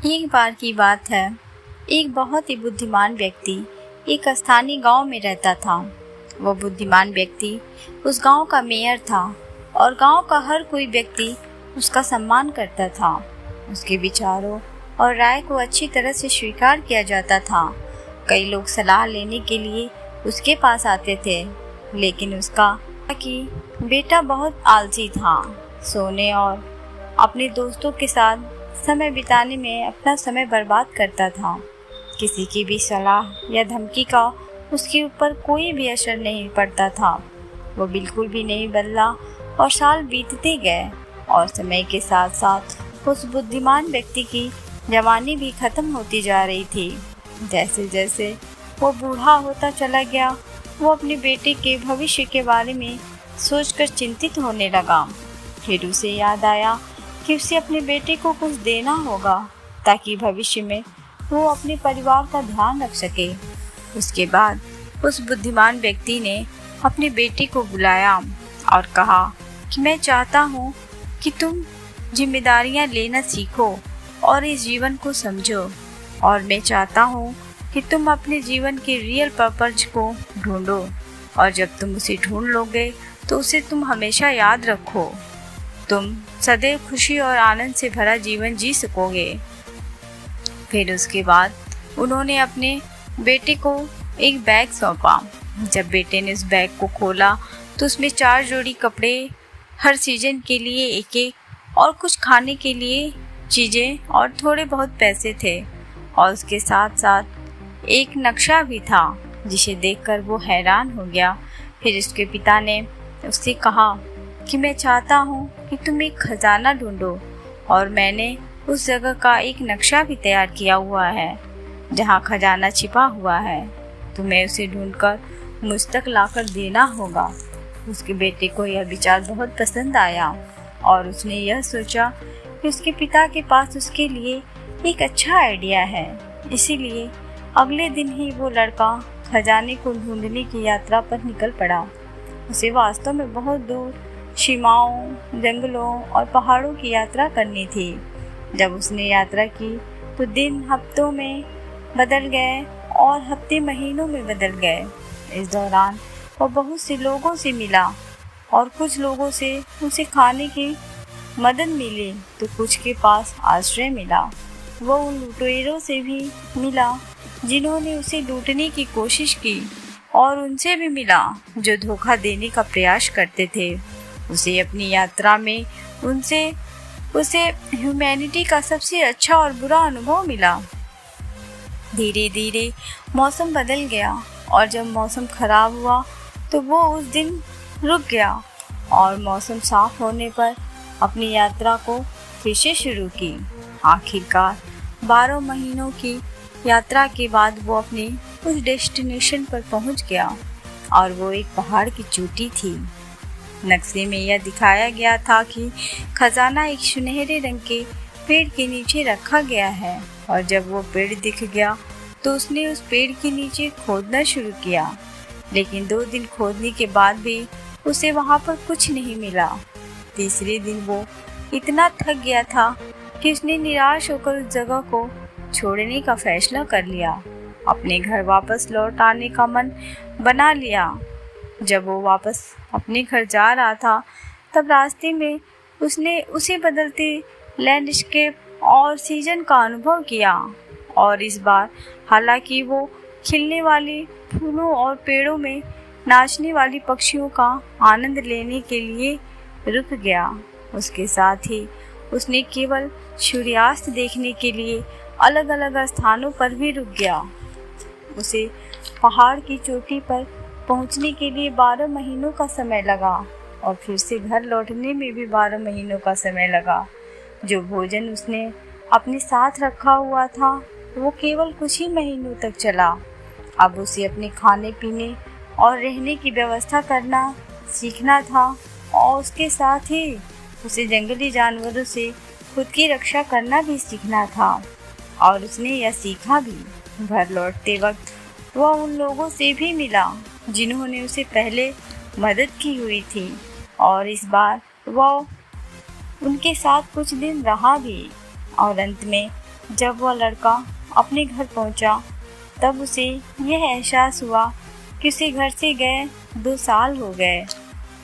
एक बार की बात है। एक बहुत ही बुद्धिमान व्यक्ति एक स्थानीय गांव में रहता था। वह बुद्धिमान व्यक्ति उस गांव का मेयर था और गांव का हर कोई व्यक्ति उसका सम्मान करता था। उसके विचारों और राय को अच्छी तरह से स्वीकार किया जाता था। कई लोग सलाह लेने के लिए उसके पास आते थे, लेकिन उसका कि बेटा बहुत आलसी था। सोने और अपने दोस्तों के साथ समय बिताने में अपना समय बर्बाद करता था। किसी की भी सलाह या धमकी का उसके ऊपर कोई भी असर नहीं पड़ता था। वो बिल्कुल भी नहीं बदला और साल बीतते गए और समय के साथ साथ उस बुद्धिमान व्यक्ति की जवानी भी खत्म होती जा रही थी। जैसे जैसे वो बूढ़ा होता चला गया, वो अपने बेटे के भविष्य के बारे में सोचकर चिंतित होने लगा। फिर उसे याद आया कि उसे अपने बेटे को कुछ देना होगा ताकि भविष्य में वो अपने परिवार का ध्यान रख सके। उसके बाद उस बुद्धिमान व्यक्ति ने अपने बेटे को बुलाया और कहा कि मैं चाहता हूँ कि तुम जिम्मेदारियाँ लेना सीखो और इस जीवन को समझो, और मैं चाहता हूँ कि तुम अपने जीवन के रियल पर्पज को ढूंढो, और जब तुम उसे ढूंढ लोगे तो उसे तुम हमेशा याद रखो। तुम सदैव खुशी और आनंद से भरा जीवन जी सकोगे। फिर उसके बाद उन्होंने अपने बेटे को एक बैग सौंपा। जब बेटे ने उस बैग को खोला तो उसमें 4 जोड़ी कपड़े, हर सीजन के लिए एक और कुछ खाने के लिए चीज़ें और थोड़े बहुत पैसे थे, और उसके साथ साथ एक नक्शा भी था जिसे देखकर वो हैरान हो गया। फिर उसके पिता ने उससे कहा कि मैं चाहता हूँ कि तुम एक खजाना ढूंढो, और मैंने उस जगह का एक नक्शा भी तैयार किया हुआ है जहाँ खजाना छिपा हुआ है। तुम्हें उसे ढूंढकर मुझ तक लाकर देना होगा। उसके बेटे को यह विचार बहुत पसंद आया और उसने यह सोचा कि उसके पिता के पास उसके लिए एक अच्छा आइडिया है। इसीलिए अगले दिन ही वो लड़का खजाने को ढूंढने की यात्रा पर निकल पड़ा। उसे वास्तव में बहुत दूर सीमाओं, जंगलों और पहाड़ों की यात्रा करनी थी। जब उसने यात्रा की तो दिन हफ्तों में बदल गए और हफ्ते महीनों में बदल गए। इस दौरान वो बहुत से लोगों से मिला और कुछ लोगों से उसे खाने की मदद मिली तो कुछ के पास आश्रय मिला। वो उन लुटेरों से भी मिला जिन्होंने उसे लूटने की कोशिश की, और उनसे भी मिला जो धोखा देने का प्रयास करते थे। उसे अपनी यात्रा में उसे ह्यूमैनिटी का सबसे अच्छा और बुरा अनुभव मिला। धीरे धीरे मौसम बदल गया और जब मौसम खराब हुआ तो वो उस दिन रुक गया और मौसम साफ होने पर अपनी यात्रा को फिर से शुरू की। आखिरकार 12 महीनों की यात्रा के बाद वो अपने उस डेस्टिनेशन पर पहुंच गया, और वो एक पहाड़ की चोटी थी। नक्शे में यह दिखाया गया था कि खजाना एक सुनहरे रंग के पेड़ के नीचे रखा गया है, और जब वो पेड़ दिख गया तो उसने उस पेड़ के नीचे खोदना शुरू किया। लेकिन 2 दिन खोदने के बाद भी उसे वहाँ पर कुछ नहीं मिला। तीसरे दिन वो इतना थक गया था कि उसने निराश होकर उस जगह को छोड़ने का फैसला कर लिया। अपने घर वापस लौट आने का मन बना लिया। जब वो वापस अपने घर जा रहा था तब रास्ते में उसने उसी बदलते लैंडस्केप और सीजन का अनुभव किया, और इस बार हालांकि वो खिलने वाले फूलों और पेड़ों में नाचने वाली पक्षियों का आनंद लेने के लिए रुक गया। उसके साथ ही उसने केवल सूर्यास्त देखने के लिए अलग अलग स्थानों पर भी रुक गया। उसे पहाड़ की चोटी पर पहुंचने के लिए 12 महीनों का समय लगा, और फिर से घर लौटने में भी 12 महीनों का समय लगा। जो भोजन उसने अपने साथ रखा हुआ था वो केवल कुछ ही महीनों तक चला। अब उसे अपने खाने पीने और रहने की व्यवस्था करना सीखना था, और उसके साथ ही उसे जंगली जानवरों से खुद की रक्षा करना भी सीखना था, और उसने यह सीखा भी। घर लौटते वक्त वह उन लोगों से भी मिला जिन्होंने उसे पहले मदद की हुई थी, और इस बार वह उनके साथ कुछ दिन रहा भी, और अंत में जब वह लड़का अपने घर पहुंचा, तब उसे यह एहसास हुआ कि उसे घर से गए 2 साल हो गए।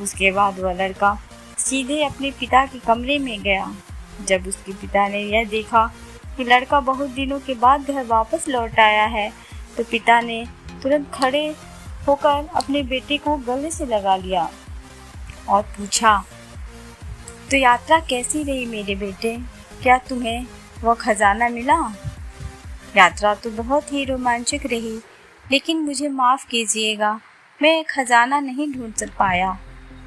उसके बाद वह लड़का सीधे अपने पिता के कमरे में गया। जब उसके पिता ने यह देखा कि लड़का बहुत दिनों के बाद घर वापस लौट आया है, तो पिता ने तुरंत खड़े होकर अपने बेटे को गले से लगा लिया और पूछा, तो यात्रा कैसी रही मेरे बेटे? क्या तुम्हें वह खजाना मिला? यात्रा तो बहुत ही रोमांचक रही, लेकिन मुझे माफ़ कीजिएगा, मैं खजाना नहीं ढूंढ पाया,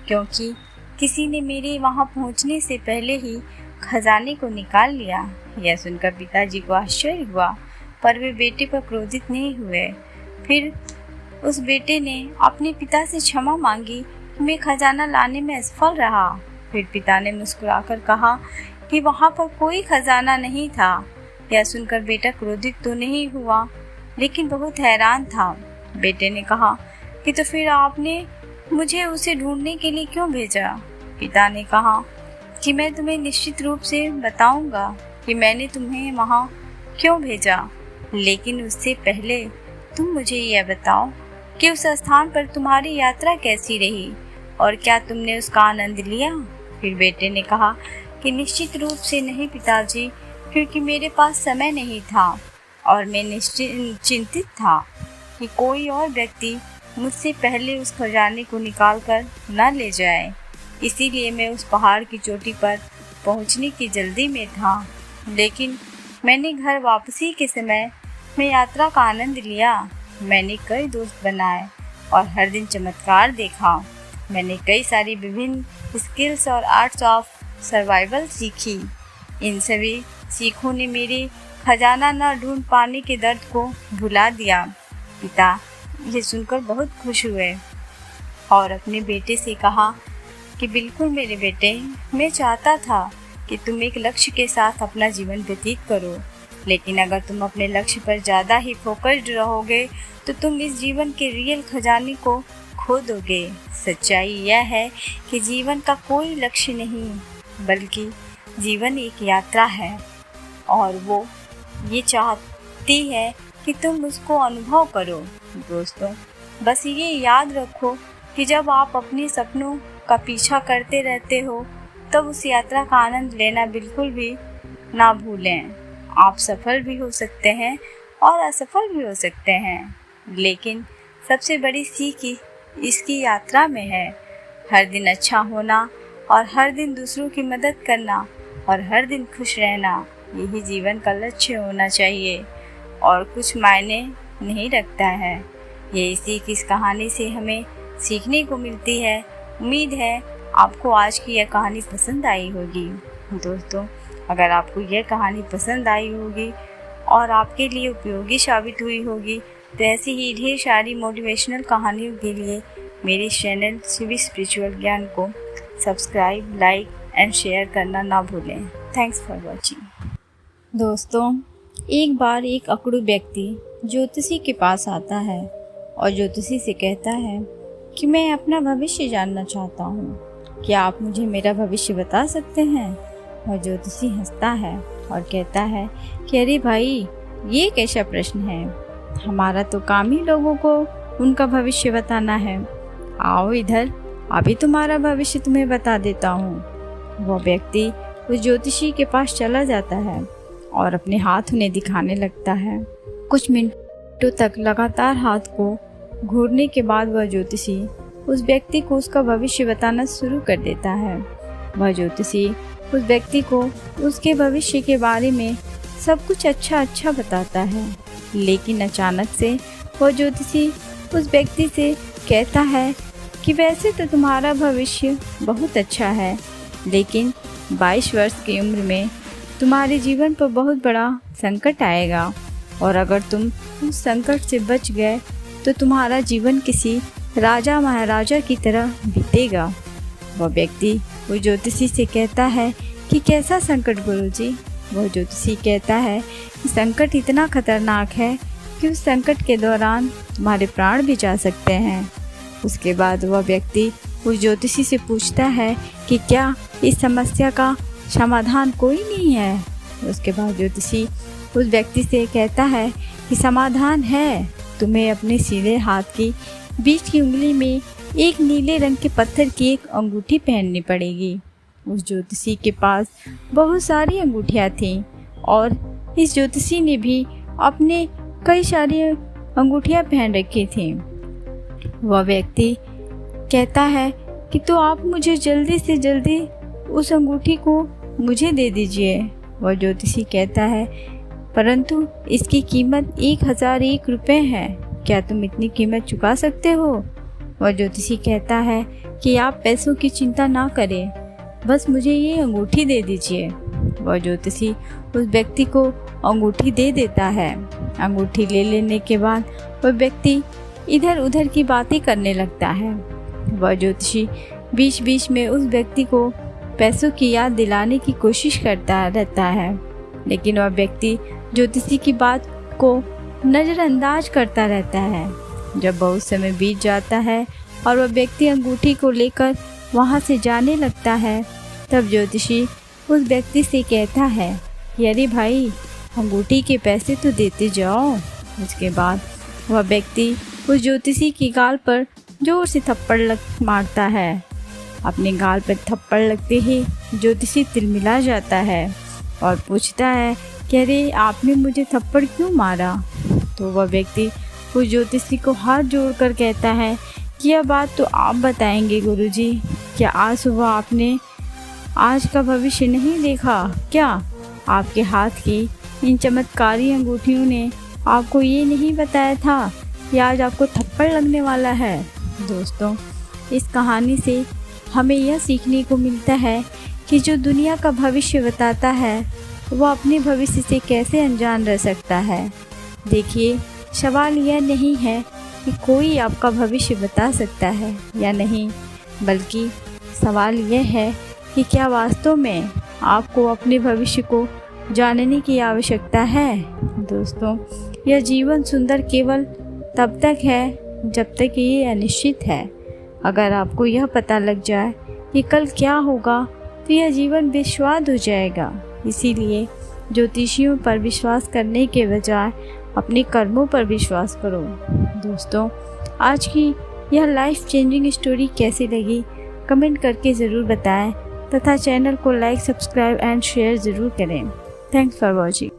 क्योंकि किसी ने मेरे वहां पहुंचने से पहले ही खजाने को निकाल लिया। यह सुनकर पिताजी को आश्चर्य हुआ, पर वे बेटे पर क्रोधित नहीं हुए। फिर उस बेटे ने अपने पिता से क्षमा मांगी कि मैं खजाना लाने में असफल रहा। फिर पिता ने मुस्कुराकर कहा कि वहाँ पर कोई खजाना नहीं था। यह सुनकर बेटा क्रोधित तो नहीं हुआ, लेकिन बहुत हैरान था। बेटे ने कहा कि तो फिर आपने मुझे उसे ढूंढने के लिए क्यों भेजा? पिता ने कहा कि मैं तुम्हें निश्चित रूप से बताऊंगा कि मैंने तुम्हें वहाँ क्यों भेजा, लेकिन उससे पहले तुम मुझे यह बताओ कि उस स्थान पर तुम्हारी यात्रा कैसी रही और क्या तुमने उसका आनंद लिया? फिर बेटे ने कहा कि निश्चित रूप से नहीं पिताजी, क्योंकि मेरे पास समय नहीं था और मैं चिंतित था कि कोई और व्यक्ति मुझसे पहले उस खजाने को निकाल कर न ले जाए। इसीलिए मैं उस पहाड़ की चोटी पर पहुंचने की जल्दी में था। लेकिन मैंने घर वापसी के समय में यात्रा का आनंद लिया। मैंने कई दोस्त बनाए और हर दिन चमत्कार देखा। मैंने कई सारी विभिन्न स्किल्स और आर्ट्स ऑफ सर्वाइवल सीखी। इन सभी सीखों ने मेरे खजाना न ढूंढ पाने के दर्द को भुला दिया। पिता ये सुनकर बहुत खुश हुए और अपने बेटे से कहा कि बिल्कुल मेरे बेटे, मैं चाहता था कि तुम एक लक्ष्य के साथ अपना जीवन व्यतीत करो, लेकिन अगर तुम अपने लक्ष्य पर ज़्यादा ही फोकस्ड रहोगे तो तुम इस जीवन के रियल खजाने को खो दोगे। सच्चाई यह है कि जीवन का कोई लक्ष्य नहीं, बल्कि जीवन एक यात्रा है और वो ये चाहती है कि तुम उसको अनुभव करो। दोस्तों, बस ये याद रखो कि जब आप अपने सपनों का पीछा करते रहते हो, तब उस यात्रा का आनंद लेना बिल्कुल भी ना भूलें। आप सफल भी हो सकते हैं और असफल भी हो सकते हैं, लेकिन सबसे बड़ी सीख इसकी यात्रा में है। हर दिन अच्छा होना और हर दिन दूसरों की मदद करना और हर दिन खुश रहना, यही जीवन का लक्ष्य होना चाहिए और कुछ मायने नहीं रखता है। यही सीख इस कहानी से हमें सीखने को मिलती है। उम्मीद है आपको आज की यह कहानी पसंद आई होगी। दोस्तों, अगर आपको यह कहानी पसंद आई होगी और आपके लिए उपयोगी साबित हुई होगी, तो ऐसी ही ढेर सारी मोटिवेशनल कहानियों के लिए मेरे चैनल शिवी स्पिरिचुअल ज्ञान को सब्सक्राइब, लाइक एंड शेयर करना ना भूलें। Thanks for watching. दोस्तों, एक बार एक अकड़ू व्यक्ति ज्योतिषी के पास आता है और ज्योतिषी से कहता है कि मैं अपना भविष्य जानना चाहता हूँ, क्या आप मुझे मेरा भविष्य बता सकते हैं? और ज्योतिषी हंसता है और कहता है कि अरे भाई, ये कैसा प्रश्न है, हमारा तो काम ही लोगों को उनका भविष्य बताना है। आओ इधर, अभी तुम्हारा भविष्य तुम्हें बता देता हूँ। वह व्यक्ति उस ज्योतिषी के पास चला जाता है और अपने हाथ उन्हें दिखाने लगता है। कुछ मिनटों तक लगातार हाथ को घूरने के बाद वह ज्योतिषी उस व्यक्ति को उसका भविष्य बताना शुरू कर देता है। वह ज्योतिषी उस व्यक्ति को उसके भविष्य के बारे में सब कुछ अच्छा बताता है, लेकिन अचानक से वह ज्योतिषी उस व्यक्ति से कहता है कि वैसे तो तुम्हारा भविष्य बहुत अच्छा है, लेकिन 22 वर्ष की उम्र में तुम्हारे जीवन पर बहुत बड़ा संकट आएगा और अगर तुम उस संकट से बच गए तो तुम्हारा जीवन किसी राजा महाराजा की तरह बीतेगा। वह व्यक्ति वो ज्योतिषी से कहता है कि कैसा संकट गुरुजी? वह ज्योतिषी कहता है कि संकट इतना खतरनाक है कि उस संकट के दौरान तुम्हारे प्राण भी जा सकते हैं। उसके बाद वह व्यक्ति उस ज्योतिषी से पूछता है कि क्या इस समस्या का समाधान कोई नहीं है? उसके बाद ज्योतिषी उस व्यक्ति से कहता है कि समाधान है, तुम्हें अपने सीधे हाथ की बीच की उंगली में एक नीले रंग के पत्थर की एक अंगूठी पहननी पड़ेगी। उस ज्योतिषी के पास बहुत सारी अंगूठियाँ थीं और इस ज्योतिषी ने भी अपने कई सारी अंगूठियाँ पहन रखी थीं। वह व्यक्ति कहता है कि तो आप मुझे जल्दी से जल्दी उस अंगूठी को मुझे दे दीजिए। वह ज्योतिषी कहता है परंतु इसकी कीमत 1001 रुपये है, क्या तुम इतनी कीमत चुका सकते हो? वह ज्योतिषी कहता है कि आप पैसों की चिंता ना करें, बस मुझे ये अंगूठी दे दीजिए। वह ज्योतिषी उस व्यक्ति को अंगूठी दे देता है। अंगूठी ले लेने के बाद वह व्यक्ति इधर उधर की बातें करने लगता है। वह ज्योतिषी बीच बीच में उस व्यक्ति को पैसों की याद दिलाने की कोशिश करता रहता है, लेकिन वह व्यक्ति ज्योतिषी की बात को नज़रअंदाज करता रहता है। जब बहुत समय बीत जाता है और वह व्यक्ति अंगूठी को लेकर वहाँ से जाने लगता है, तब ज्योतिषी उस व्यक्ति से कहता है कि अरे भाई, अंगूठी के पैसे तो देते जाओ। उसके बाद वह व्यक्ति उस ज्योतिषी की गाल पर जोर से थप्पड़ मारता है। अपने गाल पर थप्पड़ लगते ही ज्योतिषी तिलमिला जाता है और पूछता है कि अरे आपने मुझे थप्पड़ क्यों मारा? तो वह व्यक्ति उस ज्योतिषी को हाथ जोड़कर कहता है कि यह बात तो आप बताएंगे गुरुजी, क्या आज सुबह आपने आज का भविष्य नहीं देखा क्या? आपके हाथ की इन चमत्कारी अंगूठियों ने आपको ये नहीं बताया था कि आज आपको थप्पड़ लगने वाला है। दोस्तों, इस कहानी से हमें यह सीखने को मिलता है कि जो दुनिया का भविष्य बताता है वह अपने भविष्य से कैसे अनजान रह सकता है। देखिए, सवाल यह नहीं है कि कोई आपका भविष्य बता सकता है या नहीं, बल्कि सवाल यह है कि क्या वास्तव में आपको अपने भविष्य को जानने की आवश्यकता है। दोस्तों, यह जीवन सुंदर केवल तब तक है जब तक ये अनिश्चित है। अगर आपको यह पता लग जाए कि कल क्या होगा तो यह जीवन बेस्वाद हो जाएगा। इसीलिए ज्योतिषियों पर विश्वास करने के बजाय अपने कर्मों पर विश्वास करो। दोस्तों, आज की यह लाइफ चेंजिंग स्टोरी कैसी लगी कमेंट करके ज़रूर बताएं तथा चैनल को लाइक, सब्सक्राइब एंड शेयर ज़रूर करें। Thanks for watching.